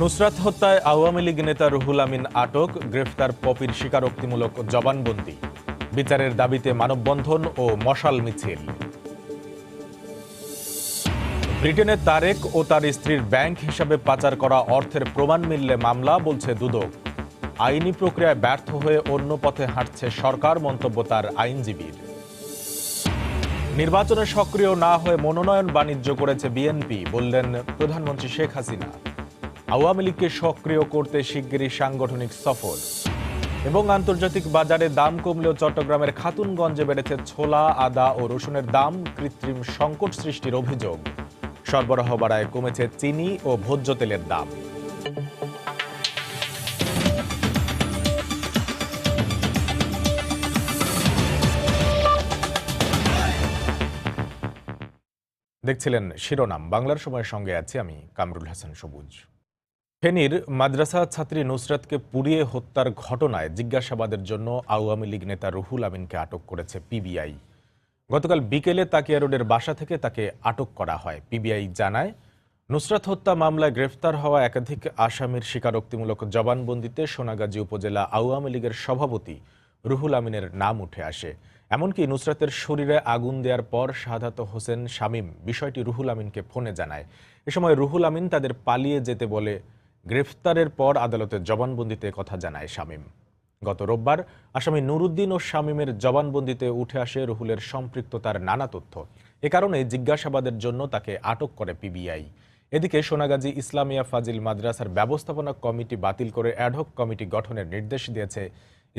নুসরাত হত্যায় আওয়ামী লীগ নেতা রুহুল আমিন আটক, গ্রেফতার পপির স্বীকারোক্তিমূলক জবানবন্দি। বিচারের দাবিতে মানববন্ধন ও মশাল মিছিল। ব্রিটেনে তারেক ও তার স্ত্রীর ব্যাংক হিসাবে পাচার করা অর্থের প্রমাণ মিললে মামলা, বলছে দুদক। আইনি প্রক্রিয়ায় ব্যর্থ হয়ে অন্য পথে হাঁটছে সরকার, মন্তব্য তার আইনজীবীর। নির্বাচনে সক্রিয় না হয়ে মনোনয়ন বাণিজ্য করেছে বিএনপি, বললেন প্রধানমন্ত্রী শেখ হাসিনা। আওয়ামী লীগকে সক্রিয় করতে শিগগিরই সাংগঠনিক সফর। এবং আন্তর্জাতিক বাজারে দাম কমলেও চট্টগ্রামের খাতুনগঞ্জে বেড়েছে ছোলা, আদা ও রসুনের দাম, কৃত্রিম সংকট সৃষ্টির অভিযোগ। সরবরাহ বাড়ায় কমেছে চিনি ও ভোজ্য তেলের দাম। দেখছিলেন শিরোনাম। বাংলার সময়ের সঙ্গে আছি আমি কামরুল হাসান সবুজ। ফেনীর মাদ্রাসা ছাত্রী নুসরাতকে পুড়িয়ে হত্যার ঘটনায় জিজ্ঞাসাবাদের জন্য আওয়ামী লীগ নেতা রুহুল আমিনকে আটক করেছে পিবিআই। গতকাল বিকেলে তাকিয়া রোডের বাসা থেকে তাকে আটক করা হয়। পিবিআই জানায়, নুসরাত হত্যা মামলায় গ্রেফতার হওয়া একাধিক আসামির স্বীকারোক্তিমূলক জবানবন্দিতে সোনাগাজী উপজেলা আওয়ামী লীগের সভাপতি রুহুল আমিনের নাম উঠে আসে। এমনকি নুসরাতের শরীরে আগুন দেওয়ার পর শাহাদাত হোসেন শামীম বিষয়টি রুহুল আমিনকে ফোনে জানায়। এ সময় রুহুল আমিন তাদের পালিয়ে যেতে বলে। গ্রেফতারের পর আদালতের জবানবন্দিতে কথা জানায় শামীম। গত রোববার আসামি নুরুদ্দিন ও শামীমের জবানবন্দিতে উঠে আসে রুহুলের সম্পৃক্ততার নানা তথ্য। এ কারণে জিজ্ঞাসাবাদের জন্য তাকে আটক করে পিবিআই। এদিকে সোনাগাজী ইসলামিয়া ফাজিল মাদ্রাসার ব্যবস্থাপনা কমিটি বাতিল করে অ্যাডহক কমিটি গঠনের নির্দেশ দিয়েছে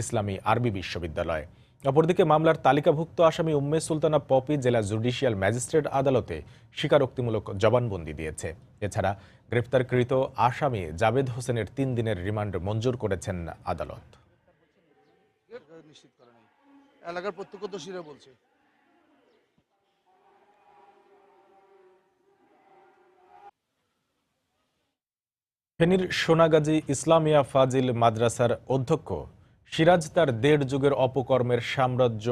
ইসলামী আরবি বিশ্ববিদ্যালয়। অপরদিকে মামলার তালিকাভুক্ত আসামি উম্মে সুলতানা পপি জেলা জুডিশিয়াল ম্যাজিস্ট্রেট আদালতে স্বীকারোক্তিমূলক জবানবন্দি দিয়েছে। এছাড়া গ্রেফতারকৃত আসামি জাবেদ হোসেনের 3 দিনের রিমান্ড মঞ্জুর করেছেন আদালত। এলাকার প্রত্যক্ষদর্শীরা বলছে, ফেনীর সোনাগাজী ইসলামিয়া ফাজিল মাদ্রাসার অধ্যক্ষ সিরাজ তার 1.5 যুগের অপকর্মের সাম্রাজ্য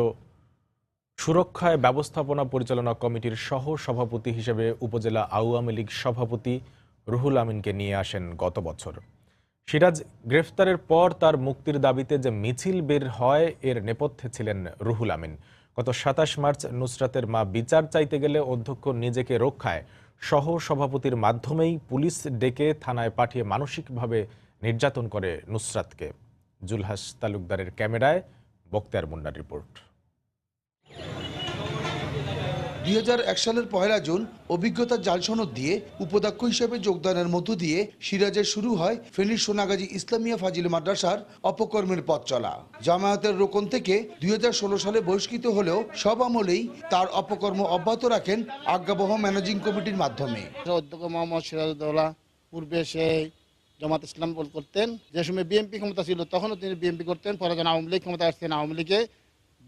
সুরক্ষায় ব্যবস্থাপনা পরিচালনা কমিটির সহ সভাপতি হিসেবে উপজেলা আওয়ামী লীগ সভাপতি রুহুল আমিনকে নিয়ে আসেন গত বছর। সিরাজ গ্রেফতারের পর তার মুক্তির দাবিতে যে মিছিল বের হয়, এর নেপথ্যে ছিলেন রুহুল আমিন। গত 27 মার্চ নুসরাতের মা বিচার চাইতে গেলে অধ্যক্ষ নিজেকে রক্ষায় সহ সভাপতির মাধ্যমেই পুলিশ ডেকে থানায় পাঠিয়ে মানসিকভাবে নির্যাতন করে নুসরাতকে। জুলহাস তালুকদারের ক্যামেরায় বক্তিয়ার মুন্নার রিপোর্ট। 2001 সালের 1 জুন অভিজ্ঞতার জাল সনদ দিয়ে উপদাক্ষ হিসেবে যোগদানের মধ্য দিয়ে সিরাজের শুরু হয় ফেনীর সোনাগাজী ইসলামিয়া ফাজিল মাদ্রাসার অপকর্মের পথ চলা। জামায়াতের রোকন থেকে 2016 সালে বহিষ্কৃত হলেও সব আমলেই তার অপকর্ম অব্যাহত রাখেন আজ্ঞাবহ ম্যানেজিং কমিটির মাধ্যমে। অধ্যক্ষ মোহাম্মদ সিরাজউদ্দৌলা পূর্বে সেই জামাত ইসলাম করতেন, যে সময় বিএনপি ক্ষমতা ছিল তখনও তিনি বিএনপি করতেন, পরে যখন আওয়ামী লীগ ক্ষমতা আসছেন আওয়ামী লীগে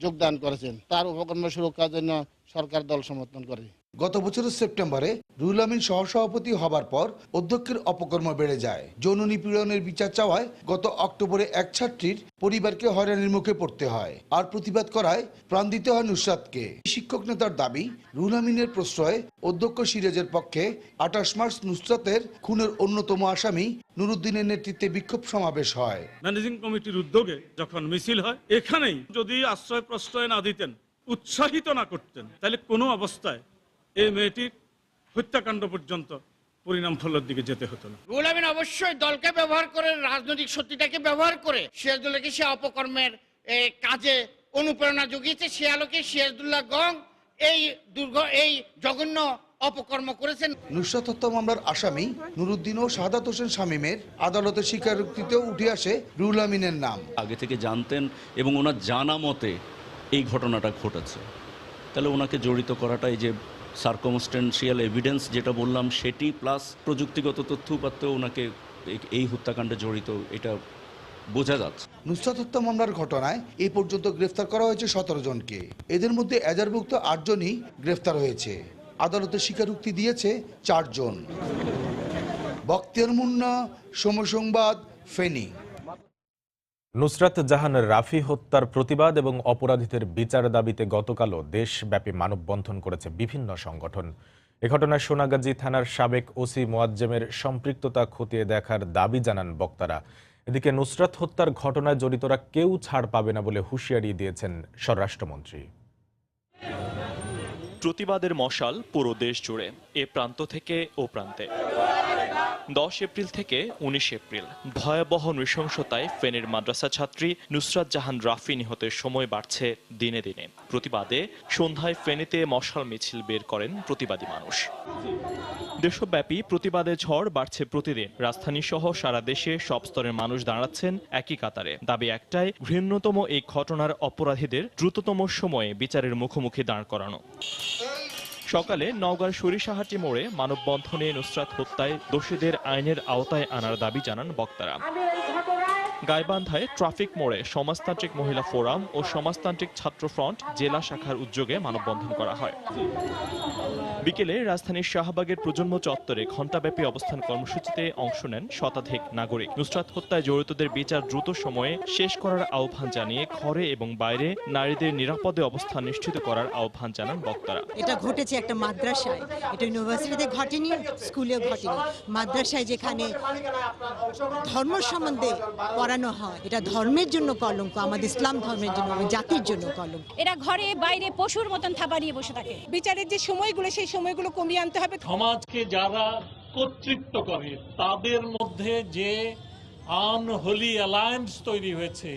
যোগদান করেছেন। তার উপকর্ম সুরক্ষার জন্য সরকার দল সমর্থন করে। গত বছরের সেপ্টেম্বরে রুহুল আমিন সহসভাপতি হবার পর অধ্যক্ষের অপকর্ম বেড়ে যায়। যৌন নিপীড়নের বিচার চাওয়ায় গত অক্টোবরে এক ছাত্রীর পরিবারকে হয়রানির মুখে পড়তে হয়, আর প্রতিবাদ করায় প্রাণ দিতে হয় নুসরাতকে। শিক্ষক নেতার দাবি, রুহুল আমিনের প্রশ্রয়ে অধ্যক্ষ সিরাজের পক্ষে 28 মার্চ নুসরাতের খুনের অন্যতম আসামি নুরুদ্দিনের নেতৃত্বে বিক্ষোভ সমাবেশ হয়। ম্যানেজিং কমিটির উদ্যোগে যখন মিছিল হয়, এখানেই যদি আশ্রয় প্রশ্রয় না দিতেন, উৎসাহিত না করতেন, তাহলে কোনো অবস্থায় এই মেয়েটির হত্যাকাণ্ড পর্যন্ত পরিণাম ফলের দিকে যেতে হতো না। রুহুল আমিন অবশ্যই দলকে ব্যবহার করে, রাজনৈতিক শক্তিটাকে ব্যবহার করে সিরাজুল্লাহকে সে অপকর্মের কাজে অনুপ্রেরণা জুগিয়েছে। সে আলোকে সিরাজুল্লাহ গং এই জঘন্য অপকর্ম করেছেন। নুসরাত হত্যা মামলার আসামি নুরুদ্দিন ও শাহাদাত হোসেন শামীমের আদালতের স্বীকারোক্তিতেও উঠে আসে রুহুল আমিনের নাম। আগে থেকে জানতেন এবং ওনার জানা মতে এই ঘটনাটা ঘটেছে, তাহলে ওনাকে জড়িত করাটা, এই যে সার্কমস্টেন্সিয়াল এভিডেন্স যেটা বললাম সেটি প্লাস প্রযুক্তিগত তথ্য উপাত্ত ওনাকে এই হত্যাকাণ্ডে জড়িত, এটা বোঝা যাচ্ছে। নুসরাত হত্যা মামলার ঘটনায় এই পর্যন্ত গ্রেফতার করা হয়েছে 17 জনকে। এদের মধ্যে এজাহারভুক্ত 8 জনই গ্রেফতার হয়েছে। আদালতে স্বীকারোক্তি দিয়েছে 4 জন। বক্তিয়ার মুন্না, সময় সংবাদ, ফেনী। নুসরাত জাহান রাফি হত্যার প্রতিবাদ এবং অপরাধীদের বিচার দাবিতে গতকালও দেশব্যাপী মানববন্ধন করেছে বিভিন্ন সংগঠন। এ ঘটনায় সোনাগাজী থানার সাবেক ওসি মোয়াজ্জেমের সম্পৃক্ততা খতিয়ে দেখার দাবি জানান বক্তারা। এদিকে নুসরাত হত্যার ঘটনায় জড়িতরা কেউ ছাড় পাবে না বলে হুঁশিয়ারি দিয়েছেন স্বরাষ্ট্রমন্ত্রী। প্রতিবাদের মশাল পুরো দেশ জুড়ে, এ প্রান্ত থেকে ও প্রান্তে। 10 এপ্রিল থেকে 19 এপ্রিল ভয়াবহ নৃশংসতায় ফেনীর মাদ্রাসা ছাত্রী নুসরাত জাহান রাফি নিহতের সময় বাড়ছে দিনে দিনে। প্রতিবাদে সন্ধ্যায় ফেনীতে মশাল মিছিল বের করেন প্রতিবাদী মানুষ। দেশব্যাপী প্রতিবাদের ঝড় বাড়ছে প্রতিদিন। রাজধানী সহ সারা দেশে সব স্তরের মানুষ দাঁড়াচ্ছেন একই কাতারে। দাবি একটাই, ঘৃণ্যতম এই ঘটনার অপরাধীদের দ্রুততম সময়ে বিচারের মুখোমুখি দাঁড় করানো। সকালে নওগাঁর সরিষাহাটি মোড়ে মানববন্ধনে নুসরাত হত্যায় দোষীদের আইনের আওতায় আনার দাবি জানান বক্তারা। গাইবান্ধায় ট্রাফিক মোড়ে সমাজতান্ত্রিক মহিলা ফোরাম ও সমাজতান্ত্রিক ছাত্র ফ্রন্ট জেলা শাখার উদ্যোগে মানববন্ধন করা হয়। বিকেলে রাজধানীর শাহবাগের প্রজন্ম চত্বরে ঘণ্টাব্যাপী অবস্থান কর্মসূচিতে অংশ নেন শতাধিক নাগরিক। নুসরাত হত্যায় জড়িতদের বিচার দ্রুত সময়ে শেষ করার আহ্বান জানিয়ে ঘরে এবং বাইরে নারীদের নিরাপদে অবস্থান নিশ্চিত করার আহ্বান জানান বক্তারা। এটা ঘটেছে একটা মাদ্রাসায়, এটা ইউনিভার্সিটিতে ঘটেনি, স্কুলেও ঘটেনি। মাদ্রাসায় যেখানে ধর্ম সম্বন্ধে পড়ানো হয়, এটা ধর্মের জন্য কলঙ্ক, আমাদের ইসলাম ধর্মের জন্য, জাতির জন্য কলঙ্ক। এরা ঘরে বাইরে পশুর মতন থাবা নিয়ে বসে থাকে। বিচারের যে সময়গুলো, সেই সময়গুলো কমিয়ে আনতে হবে। সমাজকে যারা কর্তৃত্ব করে তাদের মধ্যে যে আনহোলি অ্যালায়েন্স তৈরি হয়েছে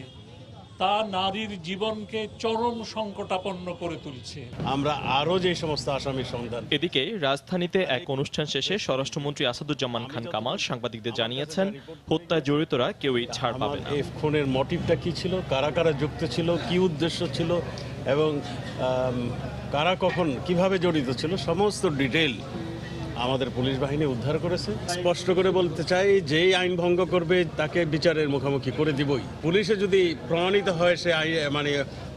তা নারীর জীবনকে চরম সংকটাপন্ন করে তুলছে। আমরা আরো যে সমস্ত আসামির সন্ধান। এদিকে রাজধানীতে এক অনুষ্ঠান শেষে স্বরাষ্ট্রমন্ত্রী আসাদুজ্জামান খান কামাল সাংবাদিকদের জানিয়েছেন, হত্যায় জড়িতরা কেউই ছাড় পাবে না। এই খুনের মোটিভটা কি ছিল, কারা কারা যুক্ত ছিল, কি উদ্দেশ্য ছিল এবং কারা কখন কিভাবে জড়িত ছিল, সমস্ত ডিটেইল আমাদের পুলিশ বাহিনী উদ্ধার করেছে। স্পষ্ট করে বলতে চাই, যেই আইন ভঙ্গ করবে তাকে বিচারের মুখোমুখি করে দিবই। পুলিশে যদি প্রমাণিত হয় সে মানে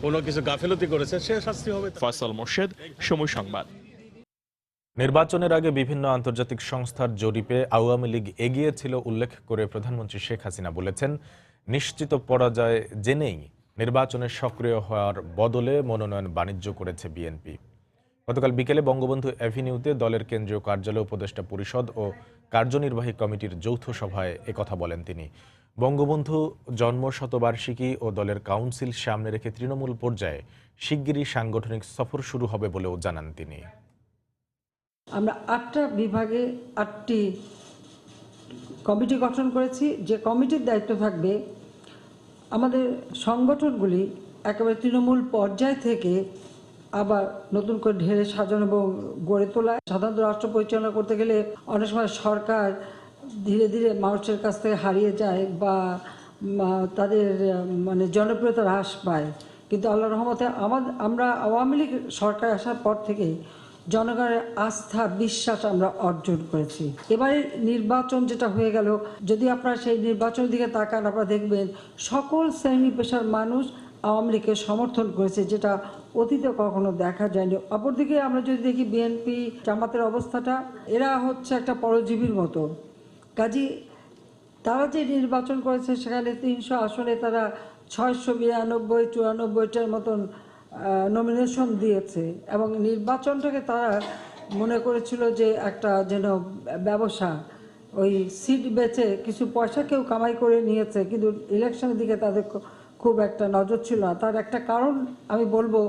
কোনো কিছু গাফিলতি করেছে, সে শাস্তি হবে। ফয়সাল মোর্শেদ, সময় সংবাদ। নির্বাচনের আগে বিভিন্ন আন্তর্জাতিক সংস্থার জরিপে আওয়ামী লীগ এগিয়ে ছিল উল্লেখ করে প্রধানমন্ত্রী শেখ হাসিনা বলেছেন, নিশ্চিত পরাজয় জেনেই নির্বাচনে সক্রিয় হওয়ার বদলে মনোনয়ন বাণিজ্য করেছে বিএনপি। গতকাল বিকেলে বঙ্গবন্ধু অ্যাভিনিউতে দলের কেন্দ্রীয় কার্যালয়, উপদেষ্টা পরিষদ ও কার্যনির্বাহী কমিটির যৌথ সভায় একথা বলেন তিনি। বঙ্গবন্ধু জন্ম শতবার্ষিকী ও দলের কাউন্সিল সামনে রেখে তৃণমূল পর্যায়ে শিগগিরই সাংগঠনিক সফর শুরু হবে বলেও জানান তিনি। আমরা 8টা বিভাগে 8টি কমিটি গঠন করেছি, যে কমিটির দায়িত্ব থাকবে আমাদের সংগঠনগুলি একেবারে তৃণমূল পর্যায় থেকে আবার নতুন করে ঢেলে সাজানো এবং গড়ে তোলা। সাধারণত রাষ্ট্র পরিচালনা করতে গেলে অনেক সময় সরকার ধীরে ধীরে মানুষের কাছ থেকে হারিয়ে যায় বা তাদের মানে জনপ্রিয়তা হ্রাস পায়, কিন্তু আল্লাহর রহমতে আমরা আওয়ামী লীগ সরকার আসার পর থেকে জনগণের আস্থা, বিশ্বাস আমরা অর্জন করেছি। এবারে নির্বাচন যেটা হয়ে গেল, যদি আপনারা সেই নির্বাচনের দিকে তাকান, আপনারা দেখবেন সকল শ্রেণী পেশার মানুষ আওয়ামী লীগকে সমর্থন করেছে, যেটা অতীতে কখনো দেখা যায়নি। অপরদিকে আমরা যদি দেখি বিএনপি জামাতের অবস্থাটা, এরা হচ্ছে একটা পরজীবীর মতো। কাজী তারা যে নির্বাচন করেছে সেখানে 300 আসনে তারা 692-94টার মতন নমিনেশন দিয়েছে এবং নির্বাচনটাকে তারা মনে করেছিল যে একটা যেন ব্যবসা, ওই সিট বেচে কিছু পয়সা কেউ কামাই করে নিয়েছে, কিন্তু ইলেকশনের দিকে তাদের খুব একটা নজর ছিল না। তার একটা কারণ আমি বলবো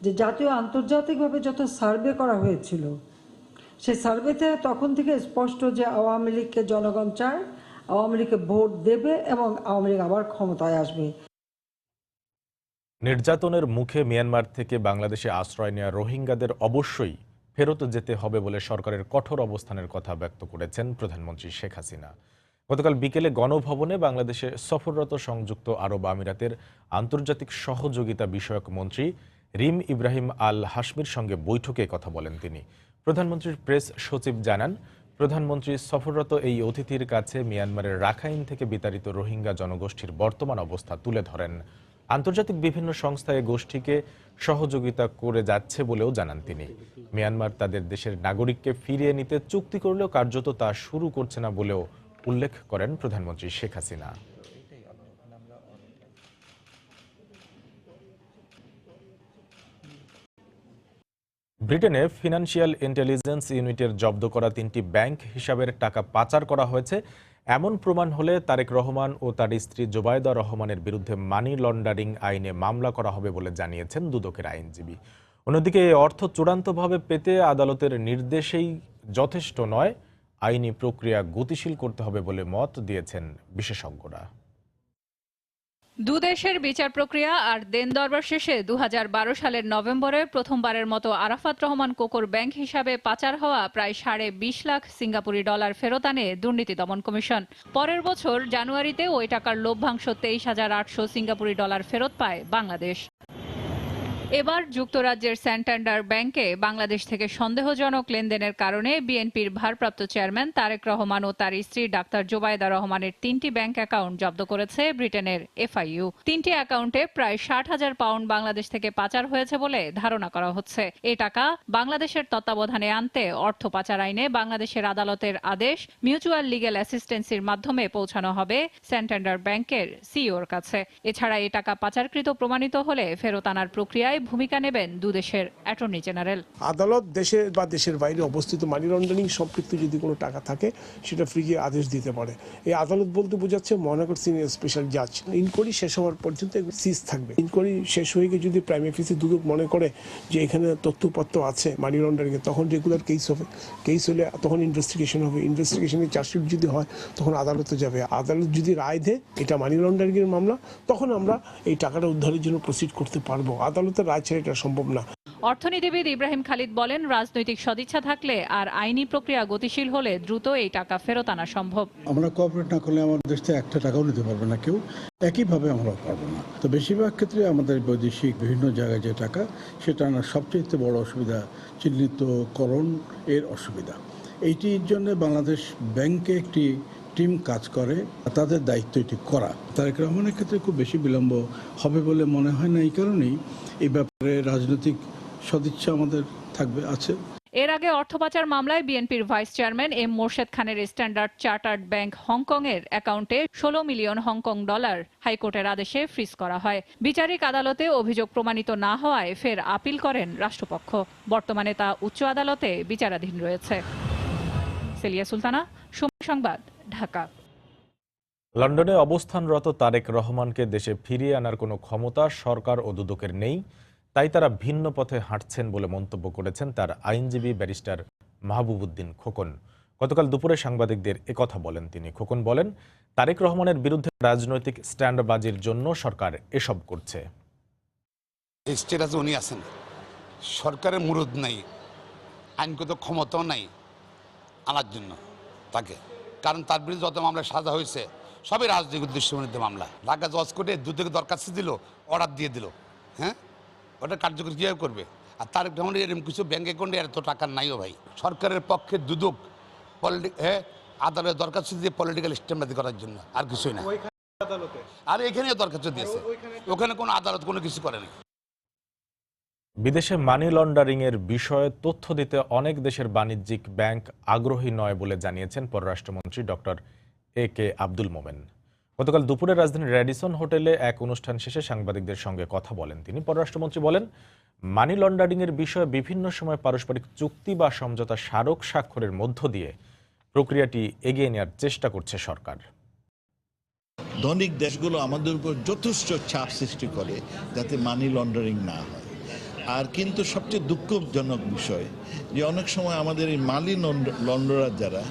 যে জাতীয় আন্তর্জাতিকভাবে যত সার্ভে করা হয়েছিল, সেই সার্ভেতে তখন থেকে স্পষ্ট যে আওয়ামী লীগকে জনগণ চায়, আওয়ামী লীগকে ভোট দেবে এবং আওয়ামী লীগ আবার ক্ষমতায় আসবে। নির্যাতনের মুখে মিয়ানমার থেকে বাংলাদেশে আশ্রয় নেওয়া রোহিঙ্গাদের অবশ্যই ফেরত যেতে হবে বলে সরকারের কঠোর অবস্থানের কথা ব্যক্ত করেছেন প্রধানমন্ত্রী শেখ হাসিনা। গতকাল বিকেলে গণভবনে বাংলাদেশে সফররত সংযুক্ত আরব আমিরাতের আন্তর্জাতিক সহযোগিতা বিষয়ক মন্ত্রী রিম ইব্রাহিম আল হাশমির সঙ্গে বৈঠকে কথা বলেন তিনি। প্রধানমন্ত্রীর প্রেস সচিব জানান, প্রধানমন্ত্রী সফররত এই অতিথির কাছে মিয়ানমারের রাখাইন থেকে বিতাড়িত রোহিঙ্গা জনগোষ্ঠীর বর্তমান অবস্থা তুলে ধরেন। আন্তর্জাতিক বিভিন্ন সংস্থা এ গোষ্ঠীকে সহযোগিতা করে যাচ্ছে বলেও জানান তিনি। মিয়ানমার তাদের দেশের নাগরিককে ফিরিয়ে নিতে চুক্তি করলেও কার্যত তা শুরু করছে না বলেও উল্লেখ করেন প্রধানমন্ত্রী শেখ হাসিনা। ব্রিটেনে ফিনান্সিয়াল ইন্টেলিজেন্স ইউনিটের জব্দ করা 3টি ব্যাংক হিসাবের টাকা পাচার করা হয়েছে এমন প্রমাণ হলে তারেক রহমান ও তার স্ত্রী জোবায়দা রহমানের বিরুদ্ধে মানি লন্ডারিং আইনে মামলা করা হবে বলে জানিয়েছেন দুদকের আইনজীবী। অন্যদিকে এই অর্থ চূড়ান্তভাবে পেতে আদালতের নির্দেশেই যথেষ্ট নয়, আইনি প্রক্রিয়া গতিশীল করতে হবে বলে মত দিয়েছেন বিশেষজ্ঞরা। দুদেশের বিচার প্রক্রিয়া আর দেন দরবার শেষে 2012 সালের নভেম্বরে প্রথমবারের মতো আরাফাত রহমান কোকোর ব্যাংক হিসাবে পাচার হওয়া প্রায় 20.5 লাখ সিঙ্গাপুরি ডলার ফেরত আনে দুর্নীতি দমন কমিশন। পরের বছর জানুয়ারিতে ওই টাকার লভ্যাংশ 23,800 সিঙ্গাপুরি ডলার ফেরত পায় বাংলাদেশ। এবার যুক্তরাজ্যের স্যান্টান্ডার ব্যাংকে বাংলাদেশ থেকে সন্দেহজনক লেনদেনের কারণে বিএনপির ভারপ্রাপ্ত চেয়ারম্যান তারেক রহমান ও তার স্ত্রী ডাক্তার জোবায়দা রহমানের 3টি ব্যাংক অ্যাকাউন্ট জব্দ করেছে ব্রিটেনের FIU। 3টি অ্যাকাউন্টে প্রায় 60,000 পাউন্ড বাংলাদেশ থেকে পাচার হয়েছে বলে ধারণা করা হচ্ছে। এই টাকা বাংলাদেশের তত্ত্বাবধানে আনতে অর্থ পাচার আইনে বাংলাদেশের আদালতের আদেশ মিউচুয়াল লিগ্যাল অ্যাসিস্ট্যান্সির মাধ্যমে পৌঁছানো হবে স্যান্টান্ডার ব্যাংকের সিইওর কাছে। এছাড়া এই টাকা পাচারকৃত প্রমাণিত হলে ফেরত আনার প্রক্রিয়ায় ভূমিকা নেবেন দুদেশের অ্যাটর্নি জেনারেল। আদালত দেশে বা দেশের বাইরে অবস্থিত মানি লন্ডারিং সম্পৃক্ত যদি কোনো টাকা থাকে সেটা ফ্রিজে আদেশ দিতে পারে। এই আদালত বলতে বোঝাচ্ছে মহানগর সিনিয়র স্পেশাল জাজ। ইনকোয়ারি শেষ হওয়ার পর্যন্ত সিজ থাকবে। ইনকোয়ারি শেষ হয়ে গিয়ে যদি প্রাইম অফিসে দুদক মনে করে যে এখানে তথ্যপত্র আছে মানি লন্ডারিং এর, তখন রেগুলার কেস হবে। কেস হলে তখন ইনভেস্টিগেশন হবে। ইনভেস্টিগেশনে চার্জশিট যদি হয় তখন আদালতে যাবে। আদালত যদি রায় দেয় এটা মানি লন্ডারিং এর মামলা, তখন আমরা এই টাকাটা উদ্ধারের জন্য প্রসিড করতে পারবো। আদালতের রায় ছাড়া এটা সম্ভব না। অর্থনীতিবিদ ইব্রাহিম খালিদ বলেন, রাজনৈতিক সদিচ্ছা থাকলে আর আইনি প্রক্রিয়া গতিশীল হলে দ্রুত এই টাকা ফেরত আনা সম্ভব। আমরা কোঅপারেট না করলে আমাদের দেশ থেকে একটা টাকাও নিতে পারবে না কেউ, একইভাবে আমরা পারবো না। তো বেশিরভাগ ক্ষেত্রে আমাদের বৈদেশিক বিভিন্ন জায়গায় যে টাকা সেটা আনার সবচেয়ে বড় অসুবিধা চিহ্নিতকরণ এর অসুবিধা। এইটির জন্য বাংলাদেশ ব্যাংকে একটি টিম কাজ করে, তাদের দায়িত্ব এটি করা। তারেক রহমানের ক্ষেত্রে খুব বেশি বিলম্ব হবে বলে মনে হয় না। এই কারণেই এই ব্যাপারে রাজনৈতিক সদিচ্ছা আমাদের থাকবে আছে। এর আগে অর্থ পাচার মামলায় বিএনপির ভাইস চেয়ারম্যান এম মোর্শেদ খানের স্ট্যান্ডার্ড চার্টার্ড ব্যাংক হংকং এর অ্যাকাউন্টে 16 মিলিয়ন হংকং ডলার হাইকোর্টের আদেশে ফ্রিজ করা হয়। বিচারিক আদালতে অভিযোগ প্রমাণিত না হওয়ায় ফের আপিল করেন রাষ্ট্রপক্ষ। বর্তমানে তা উচ্চ আদালতে বিচারাধীন রয়েছে। সেলিয়া সুলতানা, সময় সংবাদ, ঢাকা। লন্ডনে অবস্থানরত তারেক রহমানকে দেশে ফিরিয়ে আনার কোনো ক্ষমতা সরকার ও দুদকের নেই, তাই তারা ভিন্ন পথে হাঁটছেন বলে মন্তব্য করেছেন তার আইনজীবী ব্যারিস্টার মাহবুবউদ্দিন খোকন। গতকাল দুপুরে সাংবাদিকদের একথা বলেন তিনি। খোকন বলেন, তারেক রহমানের বিরুদ্ধে রাজনৈতিক স্ট্যান্ডবাজির জন্য সরকার এসব করছে। স্টেটাসে উনি আছেন, সরকারের মুরুদ নাই, আইনগত ক্ষমতাও নাই আনার জন্য তাকে, কারণ তার বিরুদ্ধে যত মামলা সাজা হয়েছে সবই রাজনৈতিক উদ্দেশ্যমূলক মামলা। ঢাকা জজ কোর্টে দুদকে দরখাস্ত দিল, অর্ডার দিয়ে দিল, হ্যাঁ ওটা কার্যকরী কীভাবে করবে? আর তারেক রহমানের এরকম কিছু ব্যাঙ্ক অ্যাকাউন্টে এত টাকা নাইও ভাই। সরকারের পক্ষে দুদক আদালতে দরখাস্ত দিয়ে পলিটিক্যাল স্ট্যান্ডার্ড করার জন্য, আর কিছুই না। আর এখানেও দরখাস্ত দিয়েছে, ওখানে কোনো আদালত কোনো কিছু করেনি। বিদেশে মানি লন্ডারিং এর বিষয়ে তথ্য দিতে অনেক দেশের বাণিজ্যিক ব্যাংক আগ্রহী নয় বলে জানিয়েছেন পররাষ্ট্রমন্ত্রী ডক্টর AK আব্দুল মোমেন। গতকাল দুপুরে রাজধানীর র্যাডিসন হোটেলে এক অনুষ্ঠান শেষে সাংবাদিকদের সঙ্গে কথা বলেন তিনি। পররাষ্ট্রমন্ত্রী বলেন, মানি লন্ডারিং এর বিষয়ে বিভিন্ন সময় পারস্পরিক চুক্তি বা সমঝোতা স্মারক স্বাক্ষরের মধ্য দিয়ে প্রক্রিয়াটি এগিয়ে নেওয়ার চেষ্টা করছে সরকার। ধনিক দেশগুলো আমাদের উপর যথেষ্ট চাপ সৃষ্টি করে যাতে মানি লন্ডারিং না হয়। আর কিন্তু সবচেয়ে দুঃখজনক বিষয় যে অনেক সময় আমাদের এই মানি লন্ডারার যারা,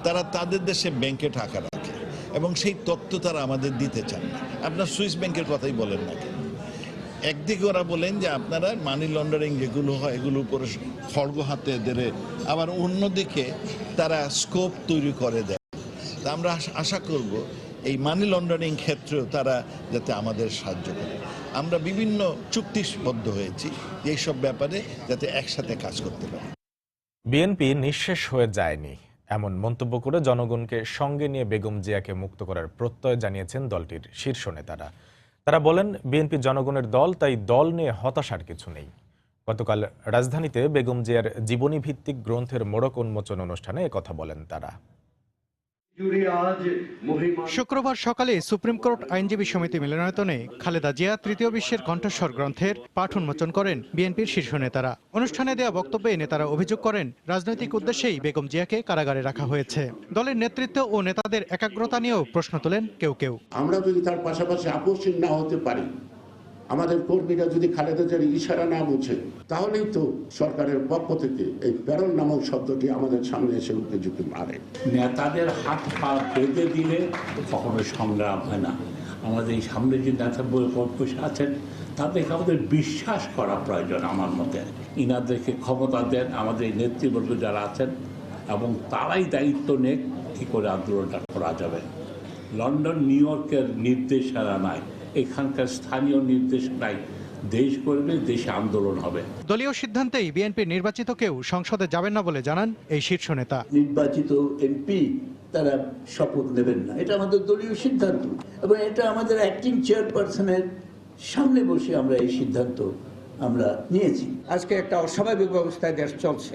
তারা তাদের দেশে ব্যাংকে টাকা রাখে এবং সেই তথ্য তারা আমাদের দিতে চান না। আপনার সুইস ব্যাংকের কথাই বলেন না কেন, একদিকে ওরা বলেন যে আপনারা মানি লন্ডারিং যেগুলো হয় এগুলো উপরে খড়গ হাতে দেড়ে, আবার অন্যদিকে তারা স্কোপ তৈরি করে দেয়। তা আমরা আশা করব এই মানি লন্ডারিং ক্ষেত্রেও তারা যাতে আমাদের সাহায্য করে। আমরা বিভিন্ন চুক্তিবদ্ধ হয়েছি এইসব ব্যাপারে যাতে একসাথে কাজ করতে পারি। বিএনপি নিঃশেষ হয়ে যায়নি এমন মন্তব্য করে জনগণকে সঙ্গে নিয়ে বেগম জিয়াকে মুক্ত করার প্রত্যয় জানিয়েছেন দলটির শীর্ষ নেতারা। তারা বলেন, বিএনপি জনগণের দল, তাই দল নিয়ে হতাশার কিছু নেই। গতকাল রাজধানীতে বেগম জিয়ার জীবনী ভিত্তিক গ্রন্থের মোড়ক উন্মোচন অনুষ্ঠানে একথা বলেন তারা। শুক্রবার সকালে সুপ্রিম কোর্ট আইনজীবী সমিতি মিলনায়তনে খালেদা জিয়া তৃতীয় বিশ্বের কণ্ঠস্বর গ্রন্থের পাঠ উন্মোচন করেন বিএনপির শীর্ষ নেতারা। অনুষ্ঠানে দেয়া বক্তব্যে নেতারা অভিযোগ করেন রাজনৈতিক উদ্দেশ্যেই বেগম জিয়াকে কারাগারে রাখা হয়েছে। দলের নেতৃত্ব ও নেতাদের একাগ্রতা নিয়েও প্রশ্ন তোলেন কেউ কেউ। আমরা যদি তার পাশাপাশি আপোষহীন না হতে পারি, আমাদের কর্মীরা যদি খালেদা জিয়ার ইশারা না বুঝে, তাহলেই তো সরকারের পক্ষ থেকে এই প্যারোল নামক শব্দটি আমাদের সামনে এসে উত্তেজিত মারে। নেতাদের হাত পা বেঁধে দিলে কখনো সংগ্রাম হয় না। আমাদের এই সামনে যে নেতা বসে আছেন তাদেরকে আমাদের বিশ্বাস করা প্রয়োজন। আমার মতে ইনাদেরকে ক্ষমতা দেন আমাদের এই নেতৃবর্গ যারা আছেন, এবং তারাই দায়িত্ব নেক কী করে আন্দোলনটা করা যাবে। লন্ডন নিউ ইয়র্কের নির্দেশনা নাই, এখানকার স্থানীয় নির্দেশ নাই। দেশ করবে, দেশে আন্দোলন হবে। দলীয় সিদ্ধান্তেই বিএনপির নির্বাচিত কেউ সংসদে যাবেন না বলে জানান এই শীর্ষ নেতা। নির্বাচিত এমপি তারা শপথ নেবেন না, এটা আমাদের দলীয় সিদ্ধান্ত, এবং এটা আমাদের অ্যাক্টিং চেয়ারপারসনের সামনে বসে আমরা এই সিদ্ধান্ত আমরা নিয়েছি। আজকে একটা অস্বাভাবিক অবস্থায় দেশ চলছে।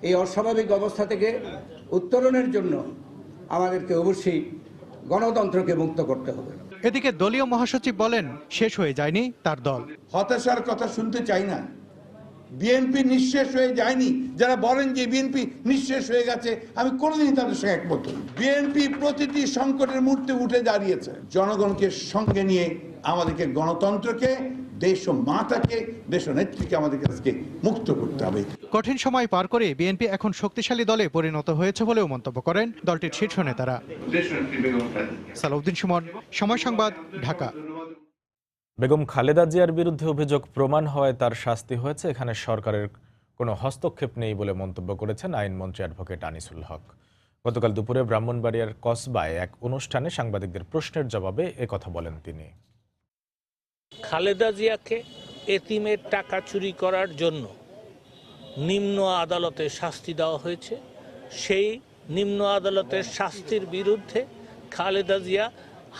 এই অস্বাভাবিক অবস্থা থেকে উত্তরণের জন্য আমাদেরকে অবশ্যই গণতন্ত্রকে মুক্ত করতে হবে। এদিকে দলীয় মহাসচিব বলেন শেষ হয়ে যায়নি তার দল। হতাশার কথা শুনতে চাই না। বিএনপি নিঃশেষ হয়ে যায়নি। যারা বলেন যে বিএনপি নিঃশেষ হয়ে গেছে, আমি কোনোদিনই তাদের সঙ্গে একমত নই। বিএনপি প্রতিটি সংকটের মুহূর্তে উঠে দাঁড়িয়েছে। জনগণকে সঙ্গে নিয়ে আমাদেরকে গণতন্ত্রকে, দেশ ও মাতাকে, দেশ ও নেত্রীকে আমাদেরকে আজকে মুক্ত করতে হবে। কঠিন সময় পার করে বিএনপি এখন শক্তিশালী দলে পরিণত হয়েছে বলেও মন্তব্য করেন দলটির শীর্ষ নেতারা। সালাউদ্দিন সুমন, সময় সংবাদ, ঢাকা। বেগম খালেদা জিয়ার বিরুদ্ধে অভিযোগ প্রমাণ হওয়ায় তার শাস্তি হয়েছে, এখানে সরকারের কোনো হস্তক্ষেপ নেই বলে মন্তব্য করেছেন আইনমন্ত্রী অ্যাডভোকেট আনিসুল হক। গতকাল দুপুরে ব্রাহ্মণবাড়িয়ার কসবায় এক অনুষ্ঠানে সাংবাদিকদের প্রশ্নের জবাবে একথা বলেন তিনি। খালেদা জিয়াকে এতিমের টাকা চুরি করার জন্য নিম্ন আদালতে শাস্তি দেওয়া হয়েছে। সেই নিম্ন আদালতের শাস্তির বিরুদ্ধে খালেদা জিয়া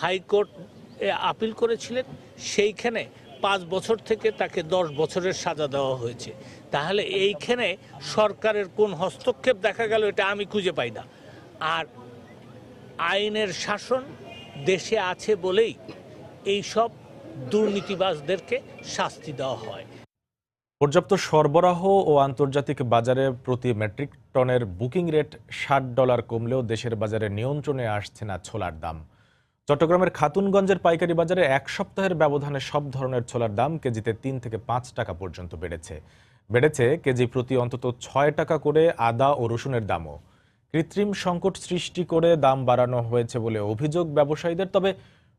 হাইকোর্টে আপিল করেছিলেন। সেইখানে 5 বছর থেকে তাকে 10 বছরের সাজা দেওয়া হয়েছে। তাহলে এইখানে সরকারের কোন হস্তক্ষেপ দেখা গেল এটা আমি খুঁজে পাই না। আর আইনের শাসন দেশে আছে বলেই এইসব দুর্নীতিবাজদেরকে শাস্তি দেওয়া হয়। পর্যাপ্ত সরবরাহ ও আন্তর্জাতিক বাজারে প্রতি মেট্রিক টনের বুকিং রেট $60 কমলেও দেশের বাজারে নিয়ন্ত্রণে আসছে না ছোলার দাম। চট্টগ্রামের খাতুনগঞ্জের পাইকারি বাজারে এক সপ্তাহের ব্যবধানে সব ধরনের ছোলার দাম কেজিতে 3 থেকে 5 টাকা পর্যন্ত বেড়েছে কেজি প্রতি অন্তত 6 টাকা করে আদা ও রসুনের দামও। কৃত্রিম সংকট সৃষ্টি করে দাম বাড়ানো হয়েছে বলে অভিযোগ ব্যবসায়ীদের। তবে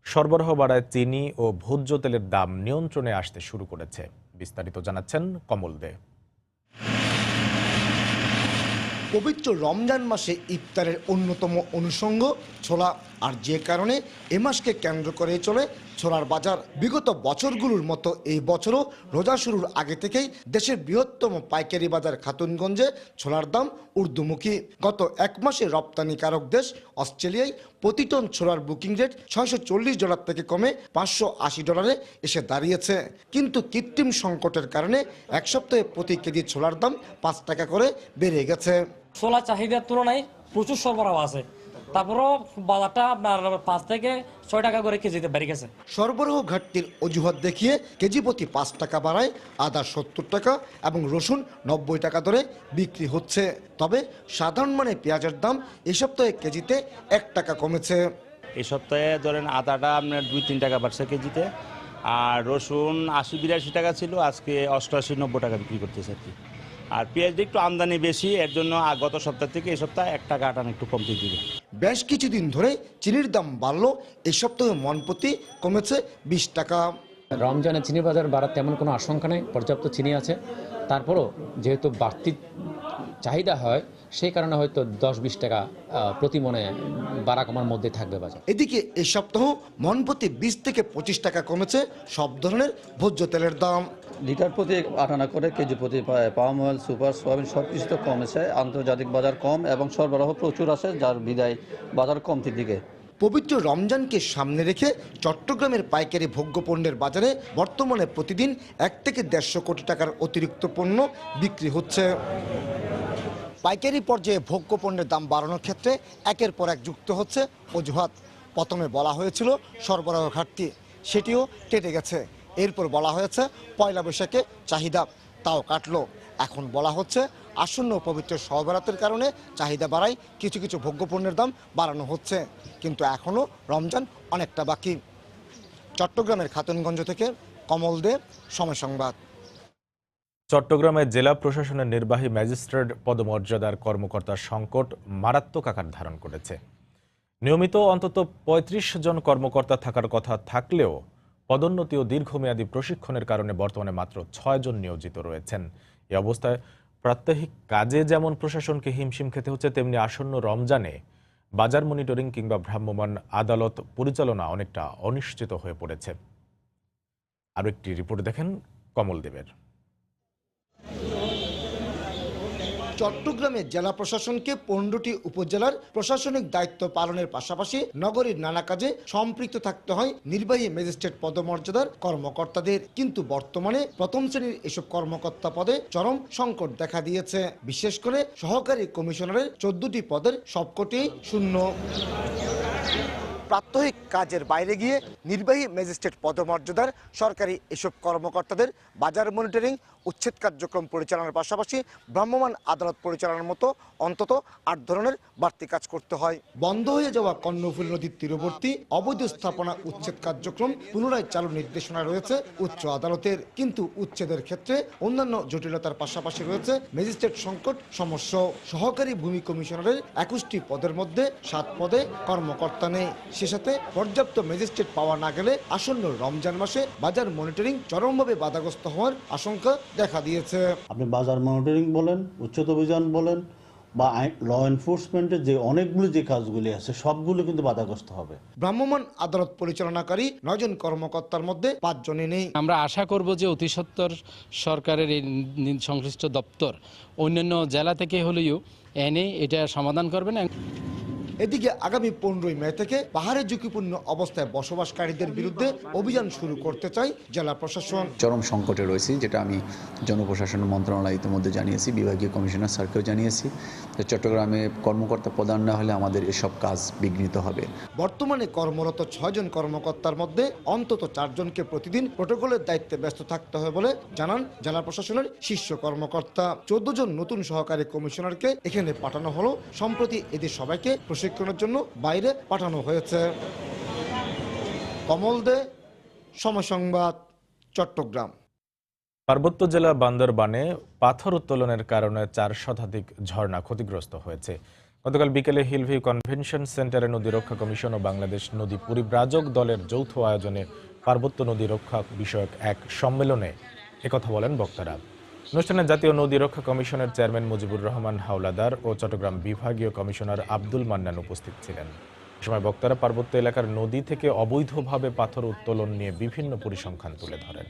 সরবরাহ বাড়ায় চিনি ও ভোজ্য তেলের দাম নিয়ন্ত্রণে আসতে শুরু করেছে। বিস্তারিত জানাচ্ছেন কমল দে। পবিত্র রমজান মাসে ইফতারের অন্যতম অনুষঙ্গ ছোলা, আর যে কারণে এ মাসকে কেন্দ্র করে চলে ছোলার বাজার। বিগত বছরগুলোর মতো এই বছরও রোজা শুরুর আগে থেকেই দেশের বৃহত্তম পাইকারি বাজার খাতুনগঞ্জে ছোলার দাম ঊর্ধ্বমুখী। গত এক মাসে রপ্তানিকারক দেশ অস্ট্রেলিয়ায় প্রতি টন ছোলার বুকিং রেট $640 থেকে কমে $580 এসে দাঁড়িয়েছে। কিন্তু কৃত্রিম সংকটের কারণে এক সপ্তাহে প্রতি কেজি ছোলার দাম 5 টাকা করে বেড়ে গেছে। ছোলা চাহিদার তুলনায় প্রচুর সরবরাহ আছে, তারপরও বাজারটা আপনার 5 থেকে 6 টাকা করে কেজিতে বেড়ে গেছে। সরবরাহ ঘাটতির অজুহাত দেখিয়ে কেজি প্রতি 5 টাকা বাড়ায় আদা 70 টাকা এবং রসুন 90 টাকা দরে বিক্রি হচ্ছে। তবে সাধারণ মানের পেঁয়াজের দাম এই সপ্তাহে কেজিতে 1 টাকা কমেছে। এই সপ্তাহে ধরেন আদাটা আপনার 2-3 টাকা বাড়ছে কেজিতে, আর রসুন 80-82 টাকা ছিল, আজকে 88-90 টাকা বিক্রি করতেছে আর কি। আর পেঁয়াজটা একটু আমদানি বেশি, এর জন্য গত সপ্তাহ থেকে এই সপ্তাহে 1 টাকা আটানো একটু কমতে দিবে। বেশ কিছুদিন ধরে চিনির দাম বাড়লো, এই সপ্তাহে মন প্রতি কমেছে 20 টাকা। রমজানে চিনি বাজার বাড়ার তেমন কোনো আশঙ্কা নেই, পর্যাপ্ত চিনি আছে। তারপরও যেহেতু বাড়তি চাহিদা হয়, সেই কারণে হয়তো 10-20 টাকা প্রতি মনে বাড়া কমার মধ্যে থাকবে বাজার। এদিকে এই সপ্তাহ মন প্রতি 20 থেকে 25 টাকা কমেছে সব ধরনের ভোজ্য তেলের দাম। লিটার প্রতি 8 আনা করে, কেজি প্রতি পাম অয়েল, সুপার, সোয়াবিন সব কিছু তো কমেছে। আন্তর্জাতিক বাজার কম এবং সরবরাহ প্রচুর আছে, যার বিদায় বাজার কমতির দিকে। পবিত্র রমজানকে সামনে রেখে চট্টগ্রামের পাইকারি ভোগ্য পণ্যের বাজারে বর্তমানে প্রতিদিন 1 থেকে 150 কোটি টাকার অতিরিক্ত পণ্য বিক্রি হচ্ছে। পাইকারি পর্যায়ে ভোগ্য পণ্যের দাম বাড়ানোর ক্ষেত্রে একের পর এক যুক্ত হচ্ছে অজুহাত। প্রথমে বলা হয়েছিল সরবরাহ ঘাটতি, সেটিও কেটে গেছে। এরপর বলা হয়েছে পয়লা বৈশাখে চাহিদা, তাও কাটলো। এখন বলা হচ্ছে আসন্ন পবিত্র শবে বরাতের কারণে চাহিদা বাড়ায় কিছু কিছু ভোগ্যপণ্যের দাম বাড়ানো হচ্ছে, কিন্তু এখনও রমজান অনেকটা বাকি। চট্টগ্রামের খাতুনগঞ্জ থেকে কমল দে, সময় সংবাদ। চট্টগ্রামে জেলা প্রশাসনের নির্বাহী ম্যাজিস্ট্রেট পদমর্যাদার কর্মকর্তার সংকট মারাত্মক আকার ধারণ করেছে। নিয়মিত অন্তত ৩৫ জন কর্মকর্তা থাকার কথা থাকলেও পদোন্নতি ও দীর্ঘমেয়াদী প্রশিক্ষণের কারণে বর্তমানে মাত্র ৬ জন নিয়োজিত রয়েছেন। এ অবস্থায় প্রাত্যহিক কাজে যেমন প্রশাসনকে হিমশিম খেতে হচ্ছে, তেমনি আসন্ন রমজানে বাজার মনিটরিং কিংবা ভ্রাম্যমাণ আদালত পরিচালনা অনেকটা অনিশ্চিত হয়ে পড়েছে। আরও একটি রিপোর্ট দেখেন কমল দেবের। চট্টগ্রামে জেলা প্রশাসনকে 15টি উপজেলার প্রশাসনিক দায়িত্ব পালনের পাশাপাশি নগরীর নানা কাজে সম্পৃক্ত থাকতে হয় নির্বাহী ম্যাজিস্ট্রেট পদমর্যাদার কর্মকর্তাদের। কিন্তু বর্তমানে প্রথম শ্রেণীর এসব কর্মকর্তা পদে চরম সংকট দেখা দিয়েছে। বিশেষ করে সহকারী কমিশনারের 14টি পদের সবকটি শূন্য। প্রাত্যহিক কাজের বাইরে গিয়ে নির্বাহী ম্যাজিস্ট্রেট পদমর্যাদার সরকারি এসব কর্মকর্তাদের বাজার মনিটরিং, উচ্ছেদ কার্যক্রম পরিচালনার পাশাপাশি ভ্রাম্যমাণ আদালত পরিচালনার মতো অন্তত 8 ধরনের বাড়তি কাজ করতে হয়। বন্ধ হয়ে যাওয়া কর্ণফুলী নদীর তীরবর্তী অবৈধ স্থাপনা উচ্ছেদ কার্যক্রম পুনরায় চালুর নির্দেশনা রয়েছে উচ্চ আদালতের, কিন্তু উচ্ছেদের ক্ষেত্রে অন্যান্য জটিলতার পাশাপাশি রয়েছে ম্যাজিস্ট্রেট সংকট সমস্যা। সহকারী ভূমি কমিশনারের 21টি পদের মধ্যে 7 পদে কর্মকর্তা নেই। সে সাথে পর্যাপ্ত ম্যাজিস্ট্রেট পাওয়া না গেলে আসন্ন রমজান মাসে বাজার মনিটরিং চরমভাবে বাধাগ্রস্ত হওয়ার আশঙ্কা দেখা দিয়েছে। আপনি বাজার মনিটরিং বলেন, উচ্ছেদ অভিযান বলেন বা ল এনফোর্সমেন্টের যে অনেকগুলো যে কাজগুলি আছে সবগুলো কিন্তু বাধাগ্রস্ত হবে। ভ্রাম্যমাণ আদালত পরিচালনাকারী 9 জন কর্মকর্তার মধ্যে 5 জনই নেই। আমরা আশা করব যে অতি সত্বর সরকারের এই সংশ্লিষ্ট দপ্তর অন্যান্য জেলা থেকে হলেও এনে এটা সমাধান করবেন। এদিকে আগামী 15 মে থেকে পাহাড়ে ঝুঁকিপূর্ণ অবস্থায় বসবাসকারীদের বিরুদ্ধে অভিযান শুরু করতে চাই জেলা প্রশাসন। চরম সংকটে রয়েছে, যেটা আমি জনপ্রশাসন মন্ত্রণালয় ইতিমধ্যে জানিয়েছি, বিভাগীয় কমিশনার স্যারকেও জানিয়েছি। চট্টগ্রামে কর্মকর্তা প্রদান না হলে আমাদের এসব কাজ বিঘ্নিত হবে। বর্তমানে কর্মরত 6 জন কর্মকর্তার মধ্যে অন্তত 4 জনকে প্রতিদিন প্রটোকলের দায়িত্বে ব্যস্ত থাকতে হয় বলে জানান জেলা প্রশাসনের শীর্ষ কর্মকর্তা। 14 জন নতুন সহকারী কমিশনারকে এখানে পাঠানো হলো। সম্প্রতি এদের সবাইকে প্রশিক্ষণের জন্য বাইরে পাঠানো হয়েছে। কমল দে, সময় সংবাদ, চট্টগ্রাম। পার্বত্য জেলা বান্দরবানে পাথর উত্তোলনের কারণে 4 শতাধিক ঝর্ণা ক্ষতিগ্রস্ত হয়েছে। গতকাল বিকেলে হিলভিউ কনভেনশন সেন্টারে নদী রক্ষা কমিশন ও বাংলাদেশ নদী পরিব্রাজক দলের যৌথ আয়োজনে পার্বত্য নদী রক্ষা বিষয়ক এক সম্মেলনে একথা বলেন বক্তারা। অনুষ্ঠানে জাতীয় নদী রক্ষা কমিশনের চেয়ারম্যান মুজিবুর রহমান হাওলাদার ও চট্টগ্রাম বিভাগীয় কমিশনার আব্দুল মান্নান উপস্থিত ছিলেন। এ সময় বক্তারা পার্বত্য এলাকার নদী থেকে অবৈধভাবে পাথর উত্তোলন নিয়ে বিভিন্ন পরিসংখ্যান তুলে ধরেন।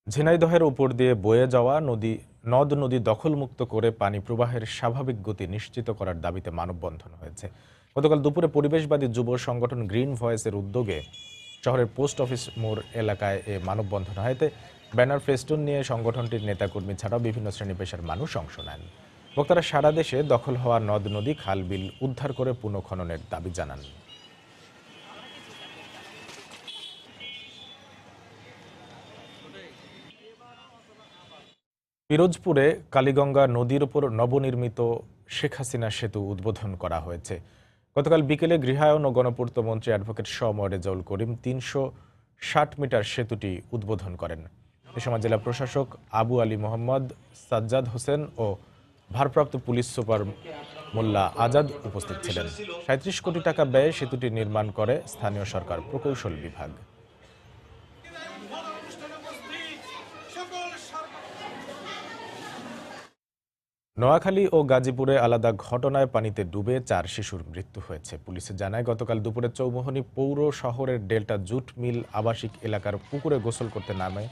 ঝিনাইদহের উপর দিয়ে বয়ে যাওয়া নদ নদী দখলমুক্ত করে পানি প্রবাহের স্বাভাবিক গতি নিশ্চিত করার দাবিতে মানববন্ধন হয়েছে। গতকাল দুপুরে পরিবেশবাদী যুব সংগঠন গ্রিন ভয়েসের উদ্যোগে শহরের পোস্ট অফিস মোড় এলাকায় এ মানববন্ধন হয়। ব্যানার ফেস্টুন নিয়ে সংগঠনটির নেতাকর্মী ছাড়াও বিভিন্ন শ্রেণী পেশার মানুষ অংশ নেন। বক্তারা সারা দেশে দখল হওয়া নদ নদী খাল বিল উদ্ধার করে পুনঃখননের দাবি জানান। পিরোজপুরে কালীগঙ্গা নদীর উপর নবনির্মিত শেখ হাসিনা সেতু উদ্বোধন করা হয়েছে। গতকাল বিকেলে গৃহায়ন ও গণপূর্ত মন্ত্রী অ্যাডভোকেট শ ম রেজাউল করিম 360 মিটার সেতুটি উদ্বোধন করেন। এ সময় জেলা প্রশাসক আবু আলী মোহাম্মদ, সাজ্জাদ হোসেন ও ভারপ্রাপ্ত পুলিশ সুপার মোল্লা আজাদ উপস্থিত ছিলেন। 37 কোটি টাকা ব্যয়ে সেতুটি নির্মাণ করে স্থানীয় সরকার প্রকৌশল বিভাগ। নোয়াখালী ও গাজীপুরে আলাদা ঘটনায় পানিতে ডুবে 4 শিশুর মৃত্যু হয়েছে। পুলিশে জানায় গতকাল দুপুরে চৌমোহনী পৌর শহরের ডেল্টা জুট মিল আবাসিক এলাকার পুকুরে গোসল করতে নামে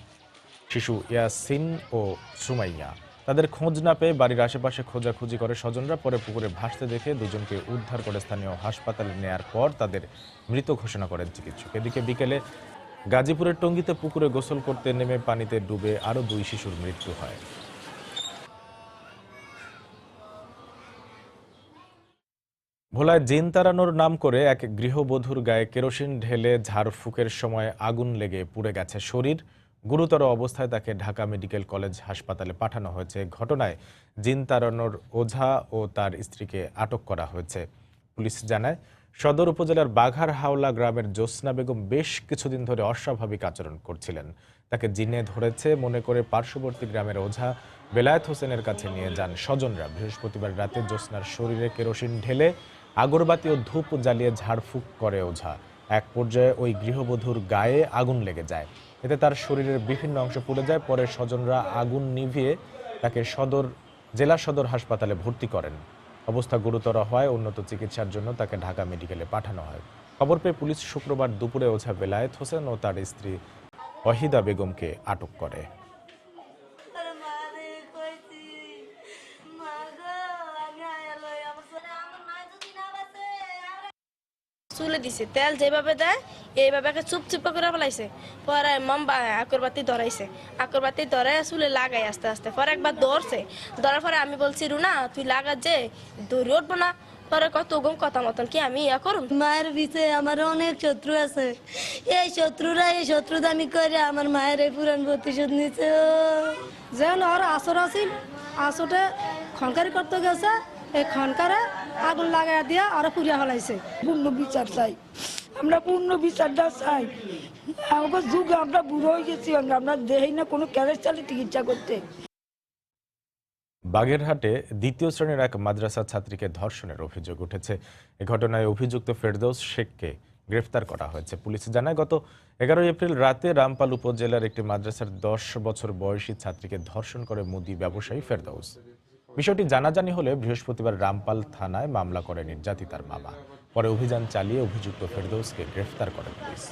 শিশু ইয়াসিন ও সুমাইয়া। তাদের খোঁজ না পেয়ে বাড়ির আশেপাশে খোঁজাখুঁজি করে স্বজনরা, পরে পুকুরে ভাসতে দেখে দুজনকে উদ্ধার করে স্থানীয় হাসপাতালে নেয়ার পর তাদের মৃত ঘোষণা করেন চিকিৎসক। এদিকে বিকেলে গাজীপুরের টঙ্গীতে পুকুরে গোসল করতে নেমে পানিতে ডুবে আরও 2 শিশুর মৃত্যু হয়। ভোলায় জিন তাড়ানোর নাম করে এক গৃহবধূর গায়ে কেরোসিন ঢেলে ঝাড়ফুঁকের সময় আগুন লেগে পুড়ে গেছে শরীর। গুরুতর অবস্থায় তাকে ঢাকা মেডিকেল কলেজ হাসপাতালে পাঠানো হয়েছে। ঘটনায় জিন তাড়ানোর ওঝা ও তার স্ত্রীকে আটক করা হয়েছে। পুলিশ জানায়, সদর উপজেলার বাঘার হাওলা গ্রামের জ্যোৎস্না বেগম বেশ কিছুদিন ধরে অস্বাভাবিক আচরণ করছিলেন। তাকে জিনে ধরেছে মনে করে পার্শ্ববর্তী গ্রামের ওঝা বেলায়েত হোসেনের কাছে নিয়ে যান স্বজনরা। বৃহস্পতিবার রাতে জ্যোৎস্নার শরীরে কেরোসিন ঢেলে আগরবাতি ও ধূপ জ্বালিয়ে ঝাড়ফুঁক করে ওঝা। এক পর্যায়ে ওই গৃহবধূর গায়ে আগুন লেগে যায়। এতে তার শরীরের বিভিন্ন অংশ পুড়ে যায়। পরে স্বজনরা আগুন নিভিয়ে তাকে জেলা সদর হাসপাতালে ভর্তি করেন। অবস্থা গুরুতর হওয়ায় উন্নত চিকিৎসার জন্য তাকে ঢাকা মেডিকেলে পাঠানো হয়। খবর পেয়ে পুলিশ শুক্রবার দুপুরে ওঝা বেলায়েত হোসেন ও তার স্ত্রী ওয়াহিদা বেগমকে আটক করে। চুলে দিছে তেল যেভাবে দেয় এইভাবে চুপ করে ফেলাইছে। পরে মাম্বা আকরবাতি ধরাইছে, আকরবাতি ধরে চুলে লাগাই আস্তে আস্তে। পরে একবার ধরছে, ধরার পরে আমি বলছি রুনা তুই লাগা যে দৌড়ে উঠবো না। পরে কত গম কথা মতন কি আমি ইয়া করুন। মায়ের পিছে আমার অনেক শত্রু আছে, এই শত্রুতা আমি করে আমার মায়ের এই পুরান প্রতিশোধ নিছে। যেন ওর আসর আছিল, আসরে খনকারি করতে গেছে, এই খনকারে আগুন লাগাই দিয়া আরো পুড়িয়া ফেলাইছে। পূর্ণ বিচার চাই, আমরা পূর্ণ বিচারটা চাই। আমাকে যুগে আমরা বুড়ো হয়ে গেছি, আমরা দেই না কোনো ক্যারেজ চালে চিকিৎসা করতে। বাগেরহাটে দ্বিতীয় শ্রেণীর এক মাদ্রাসা ছাত্রীকে ধর্ষণের অভিযোগ উঠেছে। এ ঘটনায় অভিযুক্ত ফেরদৌস শেখকে গ্রেফতার করা হয়েছে। পুলিশ জানায়, গত 11 এপ্রিল রাতে রামপাল উপজেলার একটি মাদ্রাসার 10 বছর বয়সী ছাত্রীকে ধর্ষণ করে মুদি ব্যবসায়ী ফেরদৌস। বিষয়টি জানাজানি হলে বৃহস্পতিবার রামপাল থানায় মামলা করে নির্যাতিতার মামা। পরে অভিযান চালিয়ে অভিযুক্ত ফেরদৌসকে গ্রেফতার করে পুলিশ।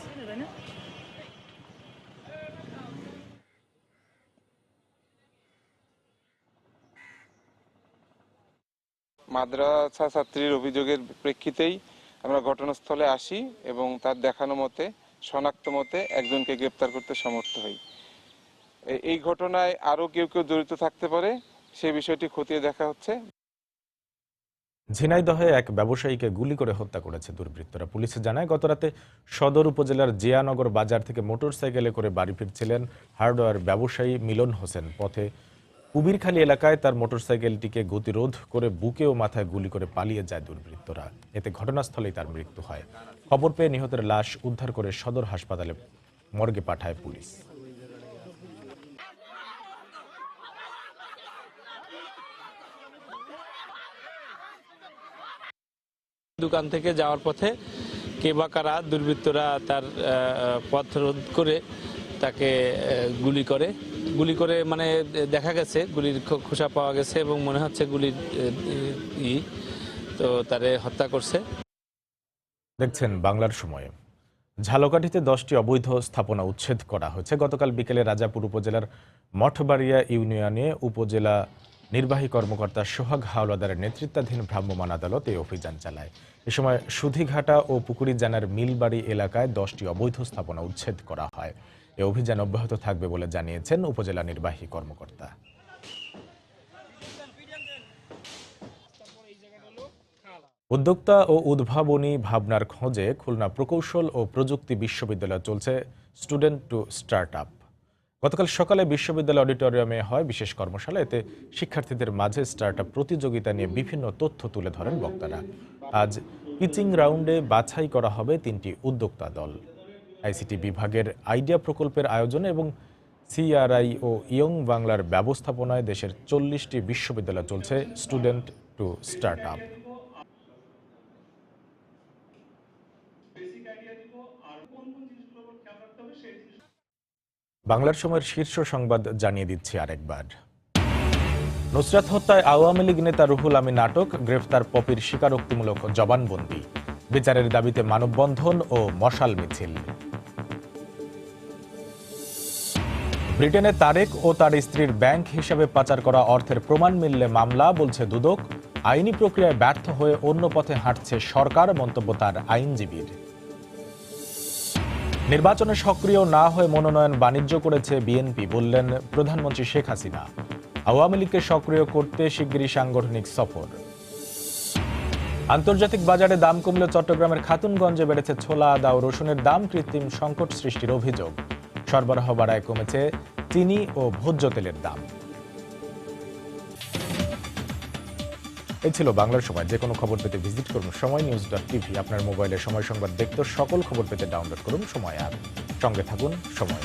মাদ্রাসা ছাত্রীর অভিযোগের প্রেক্ষিতেই আমরা ঘটনাস্থলে আসি এবং তার দেখানো মতে শনাক্ত মতে একজনকে গ্রেপ্তার করতে সমর্থ হই। এই ঘটনায় আরো কেউ জড়িত থাকতে পারে, সেই বিষয়টি খতিয়ে দেখা হচ্ছে। ঝিনাইদহে এক ব্যবসায়ীকে গুলি করে হত্যা করেছে দুর্বৃত্তরা। পুলিশ জানায়, গতরাতে সদর উপজেলার জিয়ানগর বাজার থেকে মোটরসাইকেলে করে বাড়ি ফিরছিলেন হার্ডওয়্যার ব্যবসায়ী মিলন হোসেন। পথে কুবিরখালী এলাকায় তার মোটরসাইকেলটিকে গতিরোধ করে বুকে ও মাথায় গুলি করে পালিয়ে যায় দুর্বৃত্তরা। এতে ঘটনাস্থলেই তার মৃত্যু হয়। খবর পেয়ে নিহতের লাশ উদ্ধার করে সদর হাসপাতালে মর্গে পাঠায় পুলিশ। দোকান থেকে যাওয়ার পথে কে বা কারা দুর্বৃত্তরা তার পথ রোধ করে তাকে গুলি করে মানে দেখা গেছে গুলির খোসা পাওয়া গেছে এবং মনে হচ্ছে গুলির তো তারে হত্যা করছে। দেখছেন বাংলার সময়। ঝালকাঠিতে 10টি অবৈধ স্থাপনা উচ্ছেদ করা হয়েছে। গতকাল বিকেলে রাজাপুর উপজেলার মঠবাড়িয়া ইউনিয়নে উপজেলা নির্বাহী কর্মকর্তা সোহাগ হাওলাদারের নেতৃত্বাধীন ভ্রাম্যমাণ আদালত এই অভিযান চালায়। এ সময় সুধিঘাটা ও পুকুরিজানার মিলবাড়ি এলাকায় 10টি অবৈধ স্থাপনা উচ্ছেদ করা হয়। এই অভিযান অব্যাহত থাকবে বলে জানিয়েছেন উপজেলা নির্বাহী কর্মকর্তা। উদ্যোক্তা ও উদ্ভাবনী ভাবনার খোঁজে খুলনা প্রকৌশল ও প্রযুক্তি বিশ্ববিদ্যালয়ে চলছে স্টুডেন্ট টু স্টার্ট আপ। গতকাল সকালে বিশ্ববিদ্যালয় অডিটোরিয়ামে হয় বিশেষ কর্মশালা। এতে শিক্ষার্থীদের মাঝে স্টার্ট আপ প্রতিযোগিতা নিয়ে বিভিন্ন তথ্য তুলে ধরেন বক্তারা। আজ পিচিং রাউন্ডে বাছাই করা হবে 3টি উদ্যোক্তা দল। আইসিটি বিভাগের আইডিয়া প্রকল্পের আয়োজনে এবং সিআরআই ও ইয়ং বাংলার ব্যবস্থাপনায় দেশের 40টি বিশ্ববিদ্যালয়ে চলছে স্টুডেন্ট টু স্টার্ট আপ। বাংলার সময়ের শীর্ষ সংবাদ জানিয়ে দিচ্ছি আরেকবার। নুসরাত হত্যায় আওয়ামী লীগ নেতা রুহুল আমিন আটক, গ্রেফতার পপির স্বীকারোক্তিমূলক জবানবন্দি। বিচারের দাবিতে মানববন্ধন ও মশাল মিছিল। ব্রিটেনে তারেক ও তার স্ত্রীর ব্যাংক হিসাবে পাচার করা অর্থের প্রমাণ মিললে মামলা, বলছে দুদক। আইনি প্রক্রিয়ায় ব্যর্থ হয়ে অন্য পথে হাঁটছে সরকার, মন্তব্য তার আইনজীবীর। নির্বাচনে সক্রিয় না হয়ে মনোনয়ন বাণিজ্য করেছে বিএনপি, বললেন প্রধানমন্ত্রী শেখ হাসিনা। আওয়ামী লীগকে সক্রিয় করতে শিগগিরই সাংগঠনিক সফর। আন্তর্জাতিক বাজারে দাম কমলেও চট্টগ্রামের খাতুনগঞ্জে বেড়েছে ছোলা, আদা ও রসুনের দাম। কৃত্রিম সংকট সৃষ্টির অভিযোগ। সরবরাহ বাড়ায় কমেছে চিনি ও ভোজ্য তেলের দাম। এই ছিল বাংলার সময়। যে কোনো খবর পেতে ভিজিট করুন সময়নিউজ.tv। আপনার মোবাইলে সময় সংবাদ দেখতে সকল খবর পেতে ডাউনলোড করুন সময় অ্যাপ। সঙ্গে থাকুন সময়।